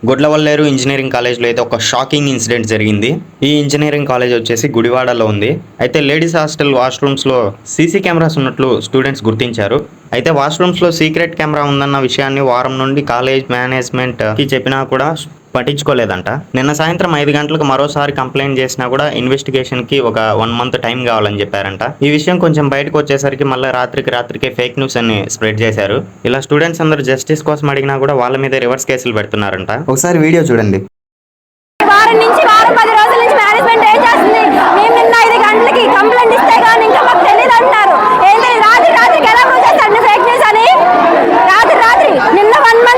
Gudlavalleru engineering కాలేజ్లో అయితే ఒక షాకింగ్ ఇన్సిడెంట్ జరిగింది. ఈ ఇంజనీరింగ్ కాలేజ్ వచ్చేసి గుడివాడలో ఉంది. అయితే లేడీస్ హాస్టల్ వాష్రూమ్స్లో సీసీ కెమెరాస్ ఉన్నట్లు స్టూడెంట్స్ గుర్తించారు. అయితే వాష్రూమ్స్లో సీక్రెట్ కెమెరా ఉందన్న విషయాన్ని వారం నుండి కాలేజ్ మేనేజ్మెంట్కి చెప్పినా కూడా పట్టించుకోలేదంట. నిన్న సాయంత్రం 5 గంటలకు మరోసారి కంప్లైంట్ చేసినా కూడా ఇన్వెస్టిగేషన్కి ఒక 1 మంత్ టైం కావాలని చెప్పారంట. ఈ విషయం కొంచెం బయటకు వచ్చేసరికి మళ్ళీ రాత్రికే ఫేక్ న్యూస్ అని స్ప్రెడ్ చేశారు. ఇలా స్టూడెంట్స్ అందరూ జస్టిస్ కోసం అడిగినా కూడా వాళ్ళ మీద రివర్స్ కేసులు పెడుతున్నారంట. ఒకసారి వీడియో చూడండి. వారం 10 రోజుల నుంచి మేనేజ్మెంట్ ఏం చేస్తుంది? మేము నిన్న 5 గంటలకి కంప్లైంట్ ఇస్తే కానీ ఇంకా మాకు తెలియదు అంటున్నారు. ఏంటి రాత్రికి ఎలా ప్రూవ్ చేస్తారు ఫేక్ న్యూస్ అని? రాత్రి నిన్న 1 మంత్